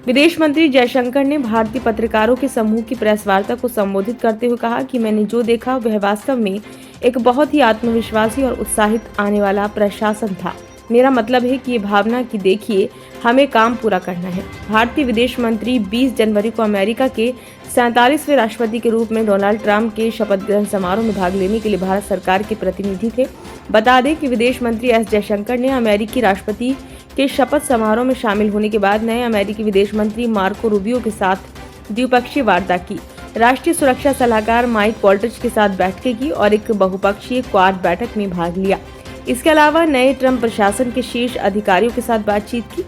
विदेश मंत्री जयशंकर ने भारतीय पत्रकारों के समूह की प्रेस वार्ता को संबोधित करते हुए कहा कि मैंने जो देखा वह वास्तव में एक बहुत ही आत्मविश्वासी और उत्साहित आने वाला प्रशासन था। मेरा मतलब है कि ये भावना कि देखिए हमें काम पूरा करना है। भारतीय विदेश मंत्री 20 जनवरी को अमेरिका के 47वें राष्ट्रपति के रूप में डोनाल्ड ट्रंप के शपथ ग्रहण समारोह में भाग लेने के लिए भारत सरकार के प्रतिनिधि थे। बता दें कि विदेश मंत्री एस जयशंकर ने अमेरिकी राष्ट्रपति के शपथ समारोह में शामिल होने के बाद नए अमेरिकी विदेश मंत्री मार्को रूबियो के साथ द्विपक्षीय वार्ता की, राष्ट्रीय सुरक्षा सलाहकार माइक वॉल्टज के साथ बैठकें की और एक बहुपक्षीय क्वाड बैठक में भाग लिया। इसके अलावा नए ट्रंप प्रशासन के शीर्ष अधिकारियों के साथ बातचीत की।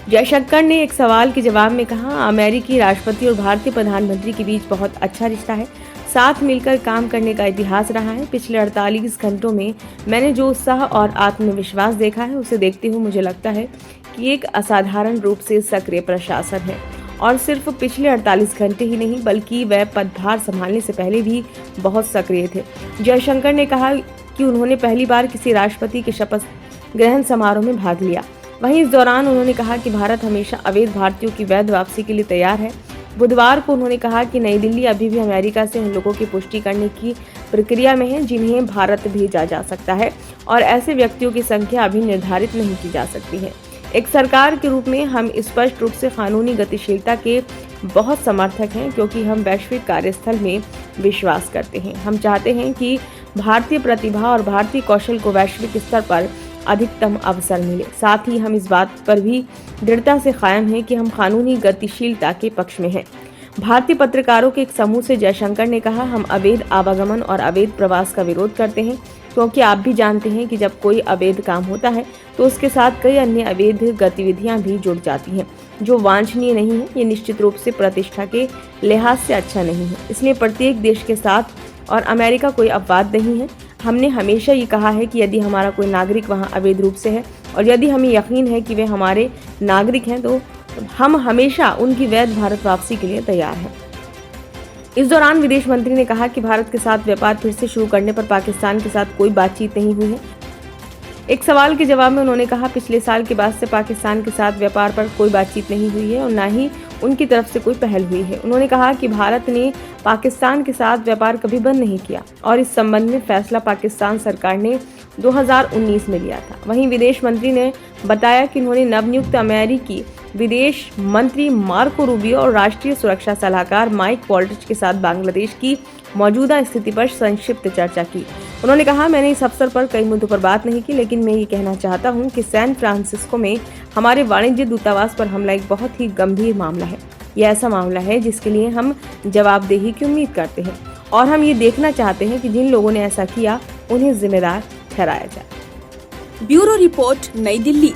जयशंकर ने एक सवाल के जवाब में कहा, अमेरिकी राष्ट्रपति और भारतीय प्रधानमंत्री के बीच बहुत अच्छा रिश्ता है, साथ मिलकर काम करने का इतिहास रहा है। पिछले 48 घंटों में मैंने जो उत्साह और आत्मविश्वास देखा है उसे देखते हुए मुझे लगता है कि एक असाधारण रूप से सक्रिय प्रशासन है और सिर्फ पिछले 48 घंटे ही नहीं बल्कि वह पदभार संभालने से पहले भी बहुत सक्रिय थे। जयशंकर ने कहा कि उन्होंने पहली बार किसी राष्ट्रपति के शपथ ग्रहण समारोह में भाग लिया। वहीं इस दौरान उन्होंने कहा कि भारत हमेशा अवैध भारतीयों की वैध वापसी के लिए तैयार है। बुधवार को उन्होंने कहा कि नई दिल्ली अभी भी अमेरिका से उन लोगों की पुष्टि करने की प्रक्रिया में है जिन्हें भारत भेजा जा सकता है और ऐसे व्यक्तियों की संख्या अभी निर्धारित नहीं की जा सकती है। एक सरकार के रूप में हम स्पष्ट रूप से कानूनी गतिशीलता के बहुत समर्थक हैं क्योंकि हम वैश्विक कार्यस्थल में विश्वास करते हैं। हम चाहते हैं कि भारतीय प्रतिभा और भारतीय कौशल को वैश्विक स्तर पर अधिकतम अवसर मिले। साथ ही हम इस बात पर भी दृढ़ता से कायम हैं कि हम कानूनी गतिशीलता के पक्ष में हैं। भारतीय पत्रकारों के एक समूह से जयशंकर ने कहा, हम अवैध आवागमन और अवैध प्रवास का विरोध करते हैं क्योंकि आप भी जानते हैं कि जब कोई अवैध काम होता है तो उसके साथ कई अन्य अवैध गतिविधियां भी जुड़ जाती हैं जो वांछनीय नहीं है। ये निश्चित रूप से प्रतिष्ठा के लिहाज से अच्छा नहीं है। इसलिए प्रत्येक देश के साथ और अमेरिका कोई अपवाद नहीं है। हमने हमेशा ये कहा है कि यदि हमारा कोई नागरिक वहाँ अवैध रूप से है और यदि हमें यकीन है कि वे हमारे नागरिक हैं तो हम हमेशा उनकी वैध भारत वापसी के लिए तैयार हैं। इस दौरान विदेश मंत्री ने कहा कि भारत के साथ व्यापार फिर से शुरू करने पर पाकिस्तान के साथ कोई बातचीत नहीं हुई है। एक सवाल के जवाब में उन्होंने कहा, पिछले साल के बाद से पाकिस्तान के साथ व्यापार पर कोई बातचीत नहीं हुई है और न ही उनकी तरफ से कोई पहल हुई है। उन्होंने कहा कि भारत ने पाकिस्तान के साथ व्यापार कभी बंद नहीं किया और इस संबंध में फैसला पाकिस्तान सरकार ने 2019 में लिया था। वहीं विदेश मंत्री ने बताया कि उन्होंने नवनियुक्त अमेरिकी विदेश मंत्री मार्को रूबियो और राष्ट्रीय सुरक्षा सलाहकार माइक वॉल्टज के साथ बांग्लादेश की मौजूदा स्थिति पर संक्षिप्त चर्चा की। उन्होंने कहा, मैंने इस अवसर पर कई मुद्दों पर बात नहीं की, लेकिन मैं ये कहना चाहता हूं कि सैन फ्रांसिस्को में हमारे वाणिज्य दूतावास पर हमला एक बहुत ही गंभीर मामला है। यह ऐसा मामला है जिसके लिए हम जवाबदेही की उम्मीद करते हैं और हम ये देखना चाहते हैं कि जिन लोगों ने ऐसा किया उन्हें जिम्मेदार ठहराया जाए। ब्यूरो रिपोर्ट, नई दिल्ली।